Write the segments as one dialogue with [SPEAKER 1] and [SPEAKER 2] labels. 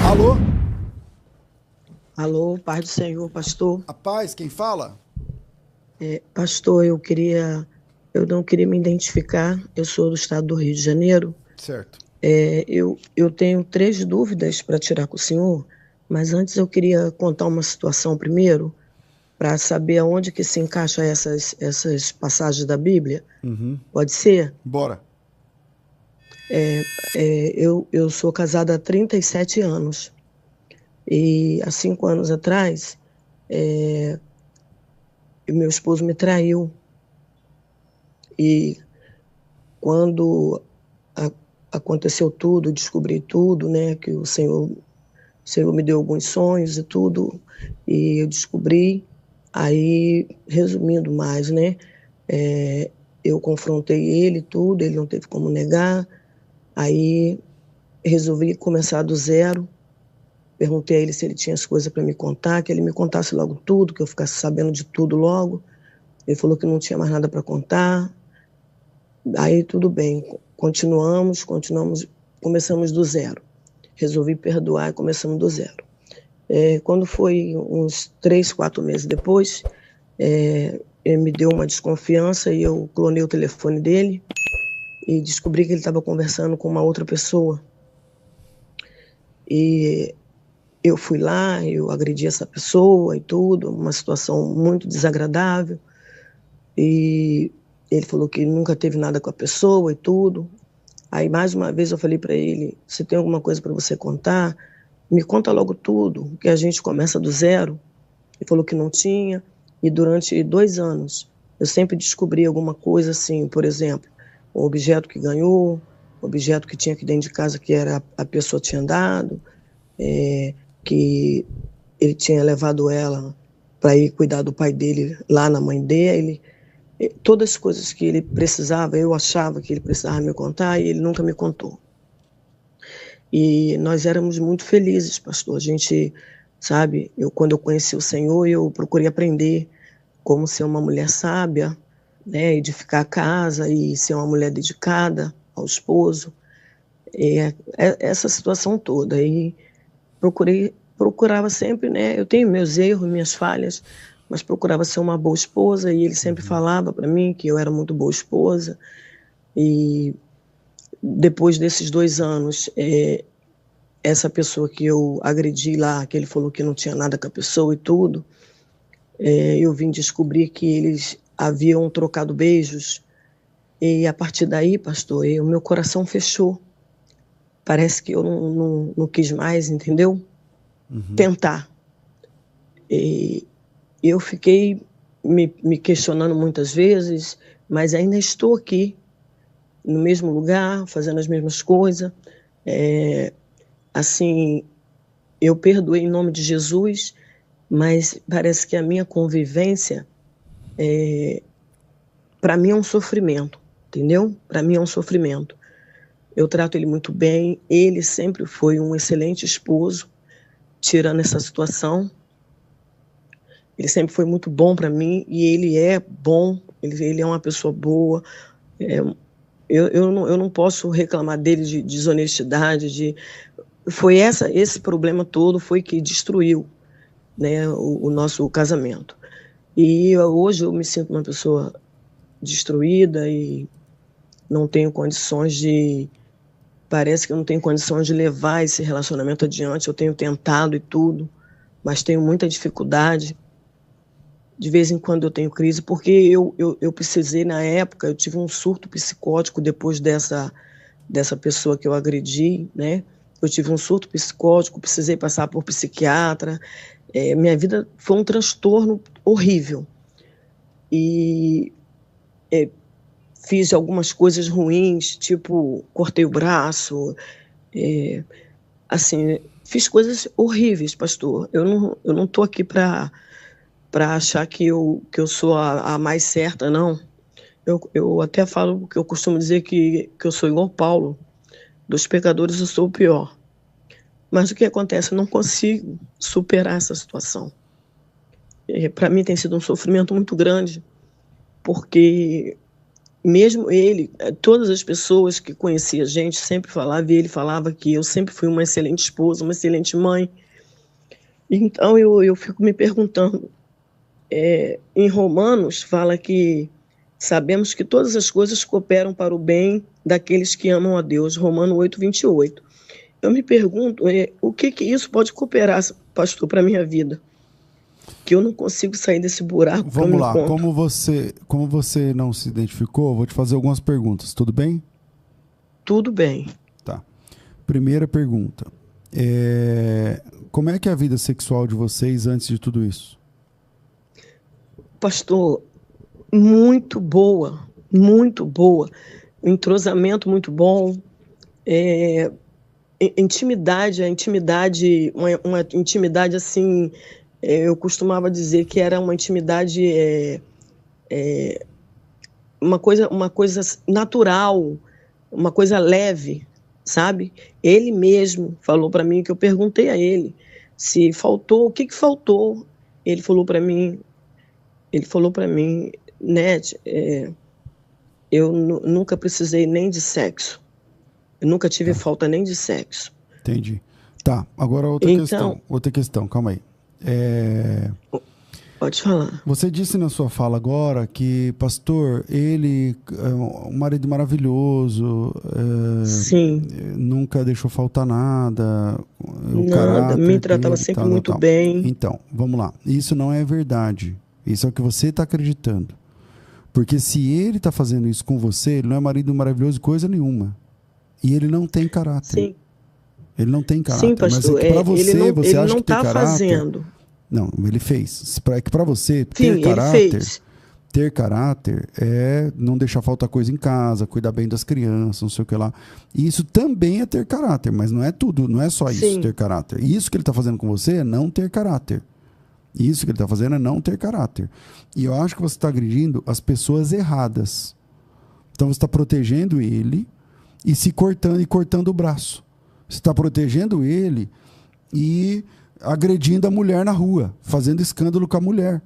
[SPEAKER 1] Alô?
[SPEAKER 2] Alô, paz do Senhor, pastor.
[SPEAKER 1] A paz, quem fala?
[SPEAKER 2] Pastor, eu não queria me identificar. Eu sou do estado do Rio de Janeiro.
[SPEAKER 1] Certo.
[SPEAKER 2] Eu tenho três dúvidas para tirar com o senhor, mas antes eu queria contar uma situação primeiro, para saber aonde que se encaixa essas passagens da Bíblia. Pode ser?
[SPEAKER 1] Bora.
[SPEAKER 2] Eu sou casada há 37 anos e há 5 anos atrás, meu esposo me traiu e quando a- aconteceu tudo, descobri tudo, né, que o Senhor me deu alguns sonhos e tudo, e eu descobri. Aí, resumindo mais, né, é, eu confrontei ele tudo, ele não teve como negar. Aí resolvi começar do zero. Perguntei a ele se ele tinha as coisas para me contar, que ele me contasse logo tudo, que eu ficasse sabendo de tudo logo. Ele falou que não tinha mais nada para contar. Aí tudo bem, continuamos, começamos do zero. Resolvi perdoar e começamos do zero. Quando foi uns 3, 4 meses depois, ele me deu uma desconfiança e eu clonei o telefone dele e descobri que ele estava conversando com uma outra pessoa. E eu fui lá, eu agredi essa pessoa e tudo, uma situação muito desagradável. E ele falou que nunca teve nada com a pessoa e tudo. Aí, mais uma vez, eu falei para ele: se tem alguma coisa para você contar, me conta logo tudo, que a gente começa do zero. Ele falou que não tinha, e durante 2 anos eu sempre descobri alguma coisa assim, por exemplo, um objeto que ganhou, um objeto que tinha aqui dentro de casa que era a pessoa tinha dado, que ele tinha levado ela para ir cuidar do pai dele lá na mãe dele. Todas as coisas que ele precisava, eu achava que ele precisava me contar e ele nunca me contou. E nós éramos muito felizes, pastor. A gente, sabe, quando eu conheci o Senhor, eu procurei aprender como ser uma mulher sábia, né, edificar a casa e ser uma mulher dedicada ao esposo. Essa situação toda. E procurava sempre, né, eu tenho meus erros, minhas falhas, mas procurava ser uma boa esposa e ele sempre falava para mim que eu era muito boa esposa. E depois desses 2 anos, essa pessoa que eu agredi lá, que ele falou que não tinha nada com a pessoa e tudo, eu vim descobrir que eles haviam trocado beijos. E a partir daí, pastor, o meu coração fechou. Parece que eu não quis mais, entendeu? Tentar. E eu fiquei me questionando muitas vezes, mas ainda estou aqui, no mesmo lugar, fazendo as mesmas coisas. Assim, eu perdoei em nome de Jesus, mas parece que a minha convivência, para mim, é um sofrimento, entendeu? Para mim é um sofrimento. Eu trato ele muito bem, ele sempre foi um excelente esposo, tirando essa situação. Ele sempre foi muito bom para mim e ele é bom, ele é uma pessoa boa. É, eu não posso reclamar dele de desonestidade, foi esse problema todo foi que destruiu, né, o nosso casamento. E hoje eu me sinto uma pessoa destruída e não tenho condições de parece que eu não tenho condições de levar esse relacionamento adiante. Eu tenho tentado e tudo, mas tenho muita dificuldade. De vez em quando eu tenho crise, porque eu precisei, na época, eu tive um surto psicótico depois dessa pessoa que eu agredi, né? Eu tive um surto psicótico, precisei passar por psiquiatra. Minha vida foi um transtorno horrível. E fiz algumas coisas ruins, tipo, cortei o braço, assim, fiz coisas horríveis, pastor. Eu não estou aqui para achar que eu sou a mais certa, não. Eu até falo que eu costumo dizer que eu sou igual Paulo, dos pecadores eu sou o pior. Mas o que acontece? Eu não consigo superar essa situação. Para mim tem sido um sofrimento muito grande, porque mesmo ele, todas as pessoas que conheciam a gente sempre falavam, e ele falava que eu sempre fui uma excelente esposa, uma excelente mãe. Então eu fico me perguntando, em Romanos fala que sabemos que todas as coisas cooperam para o bem daqueles que amam a Deus, Romanos 8:28. Eu me pergunto, o que isso pode cooperar, pastor, para a minha vida? Que eu não consigo sair desse buraco.
[SPEAKER 1] Vamos lá, como você não se identificou, eu vou te fazer algumas perguntas, tudo bem?
[SPEAKER 2] Tudo bem.
[SPEAKER 1] Tá. Primeira pergunta. Como é que é a vida sexual de vocês antes de tudo isso?
[SPEAKER 2] Pastor, muito boa, muito boa. Entrosamento muito bom. Intimidade, uma intimidade assim, eu costumava dizer que era uma intimidade, uma coisa natural, uma coisa leve, sabe? Ele mesmo falou para mim, que eu perguntei a ele se faltou, o que faltou. Ele falou para mim, Nete, eu nunca precisei nem de sexo. Eu nunca tive falta nem de sexo.
[SPEAKER 1] Entendi. Tá, agora outra questão, calma aí.
[SPEAKER 2] Pode falar.
[SPEAKER 1] Você disse na sua fala agora que, pastor, ele é um marido maravilhoso,
[SPEAKER 2] sim,
[SPEAKER 1] nunca deixou faltar nada,
[SPEAKER 2] nada, me tratava sempre muito bem.
[SPEAKER 1] Então, vamos lá. Isso não é verdade. Isso é o que você está acreditando. Porque se ele está fazendo isso com você, ele não é marido maravilhoso coisa nenhuma. E ele não tem caráter.
[SPEAKER 2] Sim.
[SPEAKER 1] Ele não tem caráter.
[SPEAKER 2] Sim, pastor.
[SPEAKER 1] Mas é que para você,
[SPEAKER 2] ele
[SPEAKER 1] você acha
[SPEAKER 2] não
[SPEAKER 1] que tem
[SPEAKER 2] tá
[SPEAKER 1] caráter.
[SPEAKER 2] Fazendo.
[SPEAKER 1] Não, ele fez. É que para você,
[SPEAKER 2] sim,
[SPEAKER 1] ter caráter é não deixar faltar coisa em casa, cuidar bem das crianças, não sei o que lá. E isso também é ter caráter, mas não é tudo, não é só isso,
[SPEAKER 2] sim,
[SPEAKER 1] ter caráter. Isso que ele está fazendo com você é não ter caráter. Isso que ele está fazendo é não ter caráter. E eu acho que você está agredindo as pessoas erradas. Então você está protegendo ele e cortando o braço. Você está protegendo ele e agredindo a mulher na rua, fazendo escândalo com a mulher.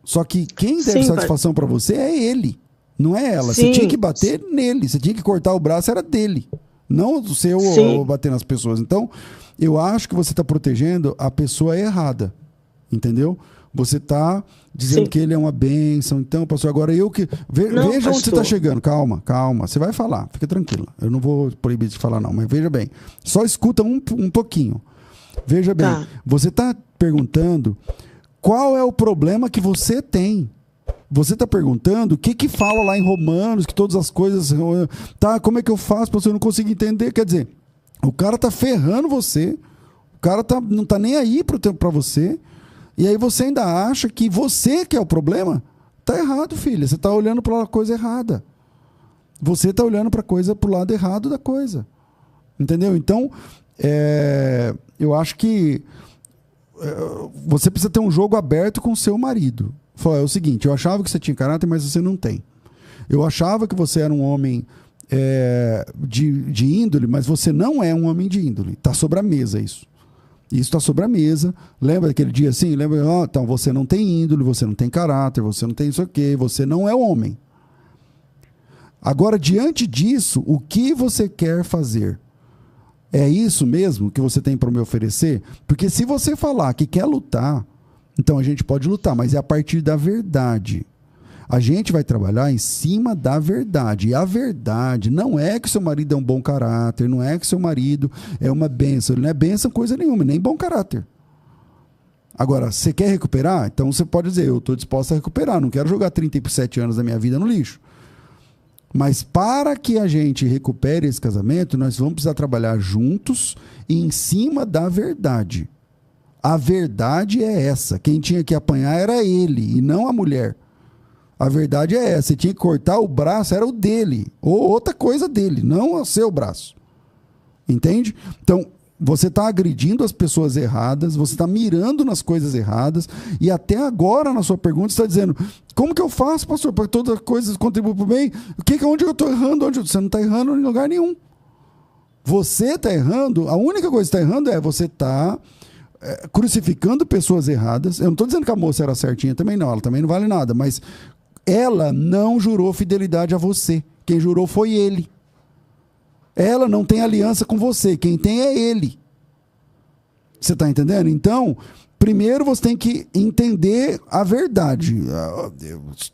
[SPEAKER 1] Só que quem deve satisfação para você é ele, não é ela.
[SPEAKER 2] Sim.
[SPEAKER 1] Você tinha que bater nele, você tinha que cortar o braço, era dele. Não o seu ou bater nas pessoas. Então, eu acho que você está protegendo a pessoa errada. Entendeu? Você está dizendo que ele é uma bênção. Então, pastor, agora veja onde você está chegando. Calma. Você vai falar, fica tranquila. Eu não vou proibir de falar, não, mas veja bem. Só escuta um pouquinho. Veja bem, você está perguntando qual é o problema que você tem. Você está perguntando o que fala lá em Romanos, que todas as coisas... Tá, como é que eu faço para você não conseguir entender? Quer dizer, o cara está ferrando você, o cara não está nem aí para você. E aí você ainda acha que você que é o problema? Tá errado, filha. Você está olhando para a coisa errada. Você está olhando para o lado errado da coisa. Entendeu? Então, eu acho que você precisa ter um jogo aberto com o seu marido. É o seguinte, eu achava que você tinha caráter, mas você não tem. Eu achava que você era um homem de índole, mas você não é um homem de índole. Está sobre a mesa isso. Isso está sobre a mesa. Lembra daquele dia assim? Lembra? Então você não tem índole, você não tem caráter, você não tem isso aqui, você não é homem. Agora, diante disso, o que você quer fazer? É isso mesmo que você tem para me oferecer? Porque se você falar que quer lutar, então a gente pode lutar, mas é a partir da verdade. A gente vai trabalhar em cima da verdade. E a verdade não é que seu marido é um bom caráter, não é que seu marido é uma bênção. Ele não é bênção coisa nenhuma, nem bom caráter. Agora, você quer recuperar? Então você pode dizer, eu estou disposto a recuperar, não quero jogar 37 anos da minha vida no lixo. Mas para que a gente recupere esse casamento, nós vamos precisar trabalhar juntos e em cima da verdade. A verdade é essa. Quem tinha que apanhar era ele e não a mulher. A verdade é essa, você tinha que cortar o braço, era o dele, ou outra coisa dele, não o seu braço. Entende? Então, você está agredindo as pessoas erradas, você está mirando nas coisas erradas, e até agora, na sua pergunta, você está dizendo, como que eu faço, pastor, para que todas as coisas contribuam para o bem? Onde eu estou errando? Você não está errando em lugar nenhum. Você está errando, a única coisa que está errando é você está crucificando pessoas erradas. Eu não estou dizendo que a moça era certinha também, não, ela também não vale nada, mas Ela não jurou fidelidade a você. Quem jurou foi ele. Ela não tem aliança com você. Quem tem é ele. Você está entendendo? Então, primeiro você tem que entender a verdade.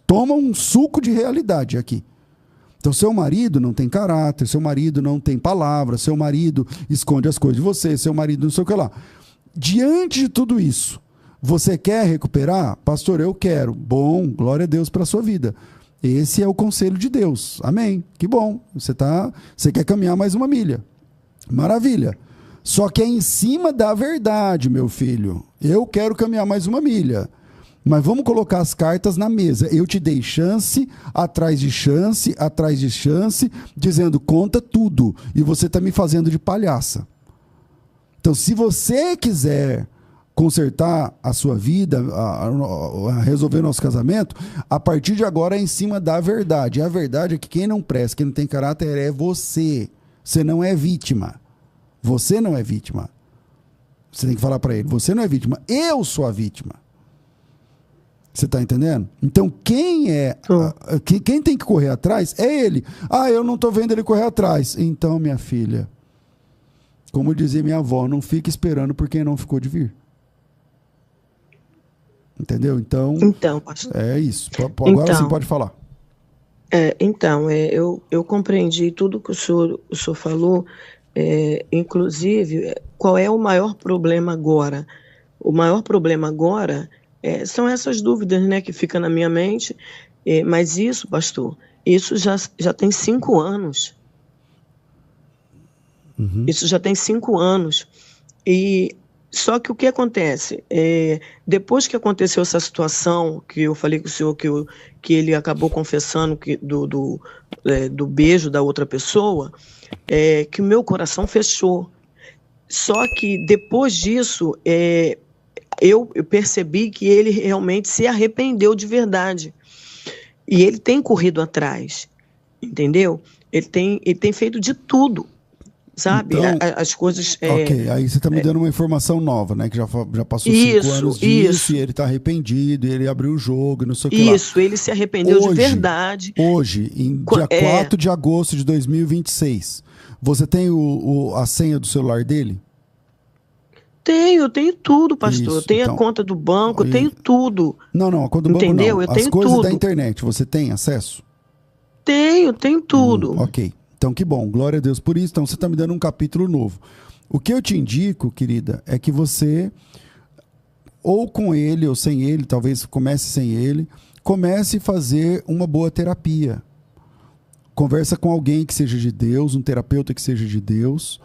[SPEAKER 1] Toma um suco de realidade aqui. Então, seu marido não tem caráter, seu marido não tem palavra, seu marido esconde as coisas de você, seu marido não sei o que lá. Diante de tudo isso, você quer recuperar? Pastor, eu quero. Bom, glória a Deus pela sua vida. Esse é o conselho de Deus. Amém. Que bom. Você quer caminhar mais uma milha. Maravilha. Só que é em cima da verdade, meu filho. Eu quero caminhar mais uma milha. Mas vamos colocar as cartas na mesa. Eu te dei chance, atrás de chance, atrás de chance, dizendo conta tudo. E você está me fazendo de palhaça. Então, se você quiser consertar a sua vida, a resolver nosso casamento, a partir de agora é em cima da verdade. E a verdade é que quem não presta, quem não tem caráter é você. Você não é vítima. Você não é vítima. Você tem que falar para ele, você não é vítima, eu sou a vítima. Você está entendendo? Então, quem tem que correr atrás é ele. Ah, eu não estou vendo ele correr atrás. Então, minha filha, como dizia minha avó, não fique esperando por quem não ficou de vir. Entendeu? Então pastor, é isso. Agora sim pode falar.
[SPEAKER 2] Eu compreendi tudo que o senhor falou, inclusive, qual é o maior problema agora? O maior problema agora são essas dúvidas, né, que ficam na minha mente, mas isso, pastor, isso já tem 5 anos. Uhum. Isso já tem 5 anos. E só que o que acontece? Depois que aconteceu essa situação, que eu falei com o senhor que ele acabou confessando do beijo da outra pessoa, que o meu coração fechou. Só que depois disso, eu percebi que ele realmente se arrependeu de verdade. E ele tem corrido atrás, entendeu? Ele tem feito de tudo. Sabe?
[SPEAKER 1] Então,
[SPEAKER 2] as coisas...
[SPEAKER 1] Ok, aí você está me dando uma informação nova, né? Que já passou 5 anos disso, e ele está arrependido, e ele abriu o jogo, e não sei o que lá.
[SPEAKER 2] Isso, ele se arrependeu de verdade.
[SPEAKER 1] Hoje, em dia 4 de agosto de 2026, você tem a senha do celular dele?
[SPEAKER 2] Eu tenho tudo, pastor. Isso, eu tenho a conta do banco, eu tenho tudo.
[SPEAKER 1] Não, a conta do banco não. As coisas da internet, você tem acesso?
[SPEAKER 2] Tenho tudo.
[SPEAKER 1] Ok. Então, que bom, glória a Deus por isso. Então, você está me dando um capítulo novo. O que eu te indico, querida, é que você, ou com ele, ou sem ele, talvez comece sem ele, comece a fazer uma boa terapia. Conversa com alguém que seja de Deus, um terapeuta que seja de Deus,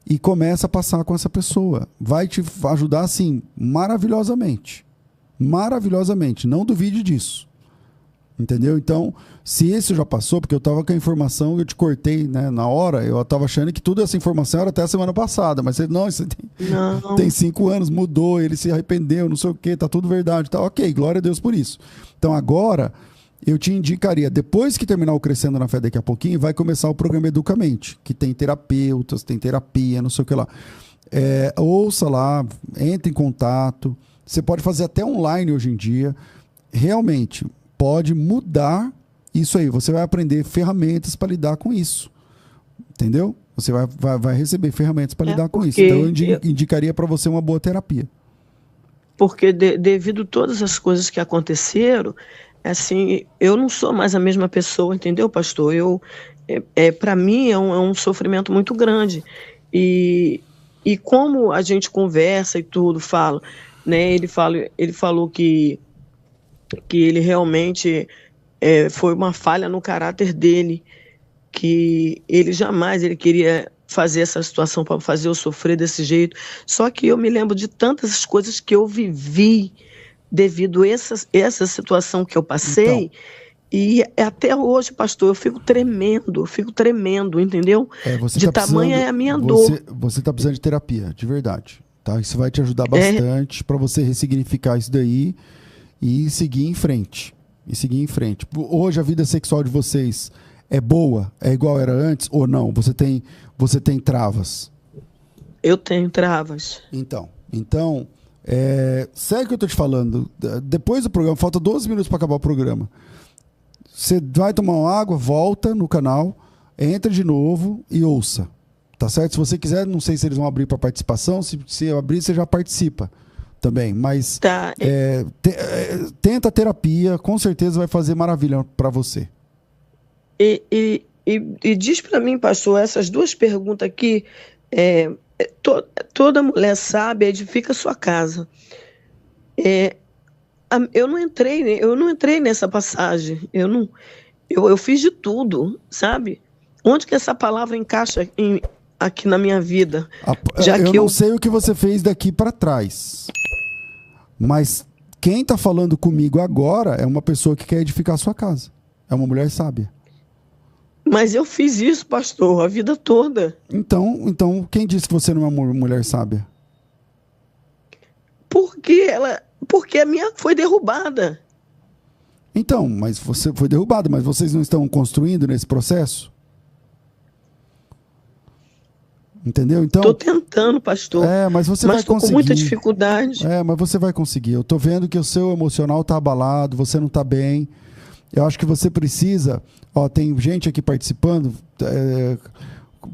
[SPEAKER 1] e começa a passar com essa pessoa. Vai te ajudar, assim, maravilhosamente. Maravilhosamente. Não duvide disso. Entendeu? Então, se esse já passou, porque eu estava com a informação, eu te cortei, né, na hora, eu estava achando que toda essa informação era até a semana passada, mas você tem 5 anos, mudou, ele se arrependeu, não sei o que, tá tudo verdade, tá ok, glória a Deus por isso. Então agora, eu te indicaria, depois que terminar o Crescendo na Fé daqui a pouquinho, vai começar o programa Educamente, que tem terapeutas, tem terapia, não sei o que lá. Ouça lá, entre em contato, você pode fazer até online hoje em dia, realmente pode mudar isso aí. Você vai aprender ferramentas para lidar com isso. Entendeu? Você vai receber ferramentas para lidar com isso. Então, eu indicaria para você uma boa terapia.
[SPEAKER 2] Porque devido a todas as coisas que aconteceram, assim, eu não sou mais a mesma pessoa, entendeu, pastor? Para mim é um sofrimento muito grande. E como a gente conversa e tudo, fala, né? Ele falou que ele realmente foi uma falha no caráter dele, que ele jamais queria fazer essa situação para fazer eu sofrer desse jeito. Só que eu me lembro de tantas coisas que eu vivi devido a essa situação que eu passei, então, e até hoje, pastor, eu fico tremendo, entendeu? De tamanha é a minha dor.
[SPEAKER 1] Você está precisando de terapia, de verdade. Tá? Isso vai te ajudar bastante para você ressignificar isso daí e seguir em frente. Hoje a vida sexual de vocês é boa? É igual era antes ou não? Você tem travas?
[SPEAKER 2] Eu tenho travas.
[SPEAKER 1] Então, sério que eu tô te falando? Depois do programa, falta 12 minutos para acabar o programa. Você vai tomar uma água, volta no canal, entra de novo e ouça. Tá certo? Se você quiser, não sei se eles vão abrir para participação. Se abrir, você já participa também. Mas
[SPEAKER 2] Tá.
[SPEAKER 1] tenta a terapia, com certeza vai fazer maravilha para você.
[SPEAKER 2] E diz para mim, pastor, essas duas perguntas aqui, toda mulher sábia edifica sua casa. Eu não entrei nessa passagem. Eu fiz de tudo, sabe? Onde que essa palavra encaixa aqui na minha vida?
[SPEAKER 1] Eu não sei o que você fez daqui para trás, mas quem está falando comigo agora é uma pessoa que quer edificar a sua casa. É uma mulher sábia.
[SPEAKER 2] Mas eu fiz isso, pastor, a vida toda.
[SPEAKER 1] Então quem disse que você não é uma mulher sábia?
[SPEAKER 2] Porque a minha foi derrubada.
[SPEAKER 1] Então, mas você foi derrubada, mas vocês não estão construindo nesse processo? Entendeu? Então,
[SPEAKER 2] estou tentando, pastor.
[SPEAKER 1] Mas você vai conseguir.
[SPEAKER 2] Com muita dificuldade.
[SPEAKER 1] Mas você vai conseguir. Eu estou vendo que o seu emocional está abalado, você não está bem. Eu acho que você precisa... tem gente aqui participando,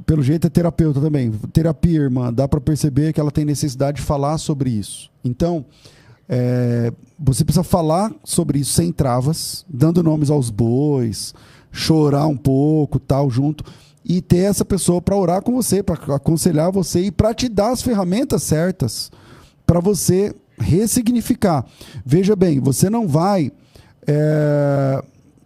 [SPEAKER 1] pelo jeito é terapeuta também. Terapia, irmã, dá para perceber que ela tem necessidade de falar sobre isso. Então, você precisa falar sobre isso sem travas, dando nomes aos bois, chorar um pouco, tal, junto, e ter essa pessoa para orar com você, para aconselhar você e para te dar as ferramentas certas para você ressignificar. Veja bem, você não vai...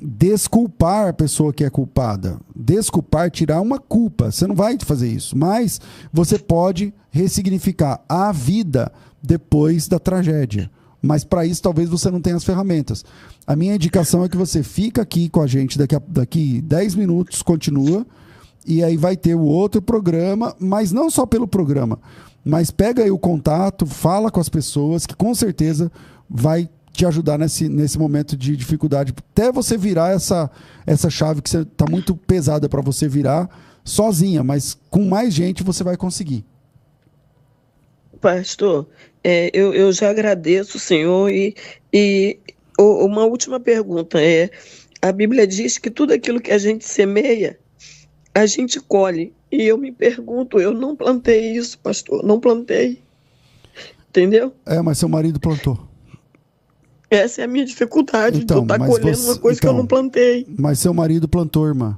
[SPEAKER 1] desculpar a pessoa que é culpada. Desculpar, tirar uma culpa. Você não vai fazer isso. Mas você pode ressignificar a vida depois da tragédia. Mas para isso talvez você não tenha as ferramentas. A minha indicação é que você fica aqui com a gente daqui 10 minutos, continua, e aí vai ter o outro programa, mas não só pelo programa, mas pega aí o contato, fala com as pessoas, que com certeza vai te ajudar nesse momento de dificuldade, até você virar essa chave que está muito pesada para você virar sozinha, mas com mais gente você vai conseguir.
[SPEAKER 2] Pastor, eu já agradeço o Senhor e uma última pergunta a Bíblia diz que tudo aquilo que a gente semeia, a gente colhe. E eu me pergunto, eu não plantei isso, pastor, não plantei. Entendeu?
[SPEAKER 1] Mas seu marido plantou.
[SPEAKER 2] Essa é a minha dificuldade, de eu estar colhendo uma coisa que eu não plantei.
[SPEAKER 1] Mas seu marido plantou, irmã.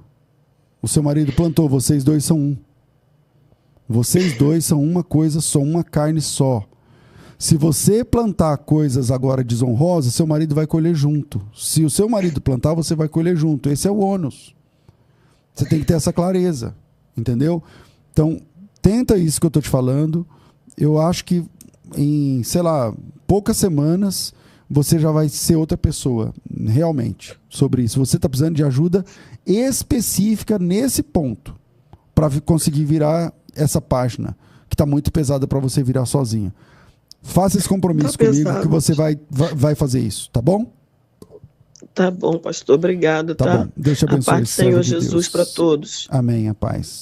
[SPEAKER 1] O seu marido plantou, vocês dois são um. Vocês dois são uma coisa só, uma carne só. Se você plantar coisas agora desonrosas, seu marido vai colher junto. Se o seu marido plantar, você vai colher junto. Esse é o ônus. Você tem que ter essa clareza, entendeu? Então, tenta isso que eu estou te falando. Eu acho que em, poucas semanas... você já vai ser outra pessoa, realmente, sobre isso. Você está precisando de ajuda específica nesse ponto, para conseguir virar essa página, que está muito pesada para você virar sozinha. Faça esse compromisso comigo, que você vai fazer isso, tá bom?
[SPEAKER 2] Tá bom, pastor, obrigado.
[SPEAKER 1] Tá bom, Deus te abençoe.
[SPEAKER 2] A paz do Senhor Jesus para todos.
[SPEAKER 1] Amém, a paz.